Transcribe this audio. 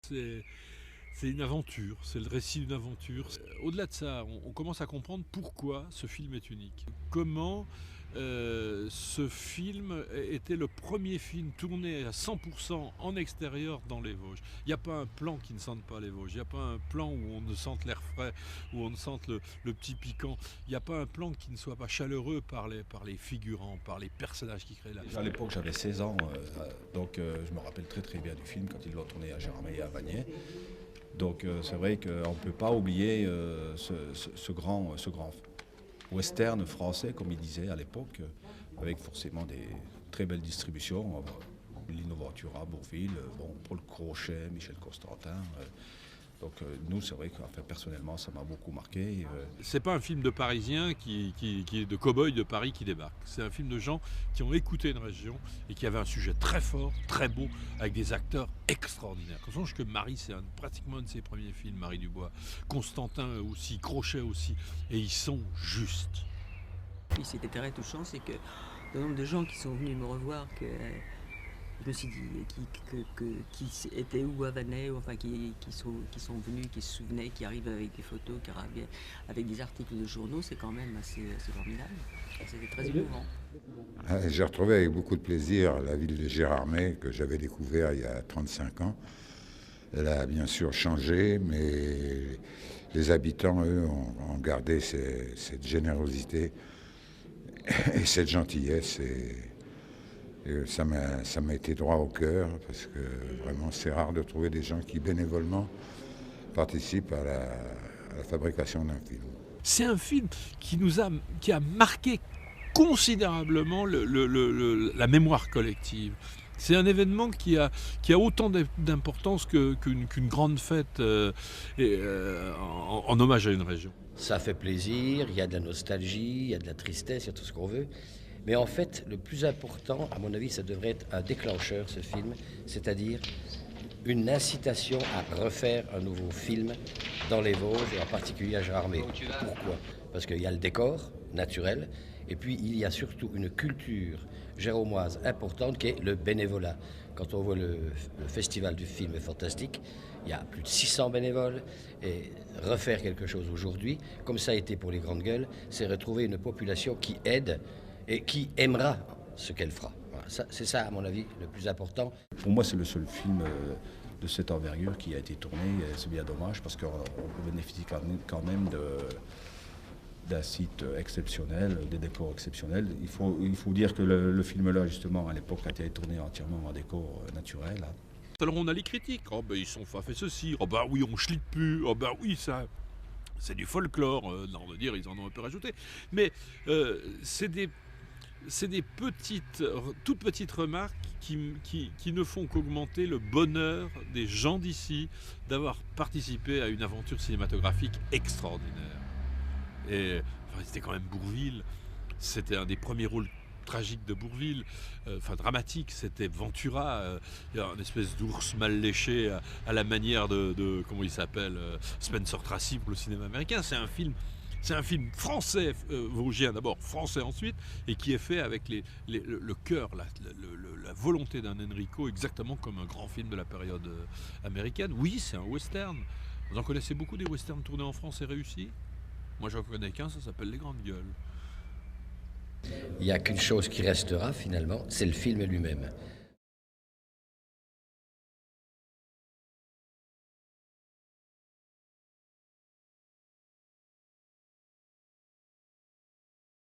C'est une aventure, c'est le récit d'une aventure. Au-delà de ça, on commence à comprendre pourquoi ce film est unique. Comment ce film était le premier film tourné à 100% en extérieur dans les Vosges. Il n'y a pas un plan qui ne sente pas les Vosges. Il n'y a pas un plan où on ne sente l'air frais, où on ne sente le petit piquant. Il n'y a pas un plan qui ne soit pas chaleureux par les figurants, par les personnages qui créent là. À l'époque, j'avais 16 ans, donc je me rappelle très très bien du film quand ils l'ont tourné à Gérardmer et à Vagney. Donc c'est vrai qu'on ne peut pas oublier ce grand western français, comme il disait à l'époque, avec forcément des très belles distributions. Lino Ventura, Bourvil, Paul Crochet, Michel Constantin. Donc nous, c'est vrai que personnellement, ça m'a beaucoup marqué. C'est pas un film de Parisiens de cow-boys de Paris qui débarquent. C'est un film de gens qui ont écouté une région et qui avaient un sujet très fort, très beau, avec des acteurs extraordinaires. Quand on songe que Marie, c'est pratiquement un de ses premiers films, Marie Dubois. Constantin aussi, Crochet aussi. Et ils sont justes. Puis c'était très touchant, c'est que le nombre de gens qui sont venus me revoir, que je me suis dit qui étaient où à Vagney, enfin qui sont venus, qui se souvenaient, qui arrivent avec des photos, qui arrivent avec des articles de journaux, c'est quand même assez formidable. C'était très émouvant. J'ai retrouvé avec beaucoup de plaisir la ville de Gérardmer que j'avais découvert il y a 35 ans. Elle a bien sûr changé, mais les habitants, eux, ont gardé cette générosité et cette gentillesse. Et ça m'a été droit au cœur, parce que vraiment c'est rare de trouver des gens qui bénévolement participent à la fabrication d'un film. C'est un film qui a marqué considérablement la mémoire collective. C'est un événement qui a autant d'importance qu'une grande fête en hommage à une région. Ça fait plaisir, il y a de la nostalgie, il y a de la tristesse, il y a tout ce qu'on veut. Mais en fait, le plus important, à mon avis, ça devrait être un déclencheur, ce film, c'est-à-dire une incitation à refaire un nouveau film dans les Vosges, et en particulier à Gérardmer. Pourquoi ? Parce qu'il y a le décor naturel, et puis il y a surtout une culture géromoise importante qui est le bénévolat. Quand on voit le festival du film est fantastique, il y a plus de 600 bénévoles, et refaire quelque chose aujourd'hui, comme ça a été pour les Grandes Gueules, c'est retrouver une population qui aide et qui aimera ce qu'elle fera. Voilà, c'est ça, à mon avis, le plus important. Pour moi, c'est le seul film de cette envergure qui a été tourné. C'est bien dommage parce qu'on bénéficie quand même d'un site exceptionnel, des décors exceptionnels. Il faut dire que le film-là, justement, à l'époque, a été tourné entièrement en décor naturel. Hein. Alors on a les critiques. Oh ben ils sont pas fait ceci. Oh ben oui, on chlite plus. Oh ben oui, ça... C'est du folklore. Non, on va dire, ils en ont un peu rajouté. Mais c'est des toutes petites remarques qui ne font qu'augmenter le bonheur des gens d'ici d'avoir participé à une aventure cinématographique extraordinaire. Et enfin, c'était quand même Bourvil, c'était un des premiers rôles tragiques de Bourvil, dramatique, c'était Ventura, un espèce d'ours mal léché à la manière de comment il s'appelle, Spencer Tracy pour le cinéma américain. C'est un film français, vosgien d'abord, français ensuite, et qui est fait avec le cœur, la volonté d'un Enrico, exactement comme un grand film de la période américaine. Oui, c'est un western. Vous en connaissez beaucoup des westerns tournés en France et réussis ? Moi, j'en connais qu'un, ça s'appelle Les Grandes Gueules. Il n'y a qu'une chose qui restera finalement, c'est le film lui-même.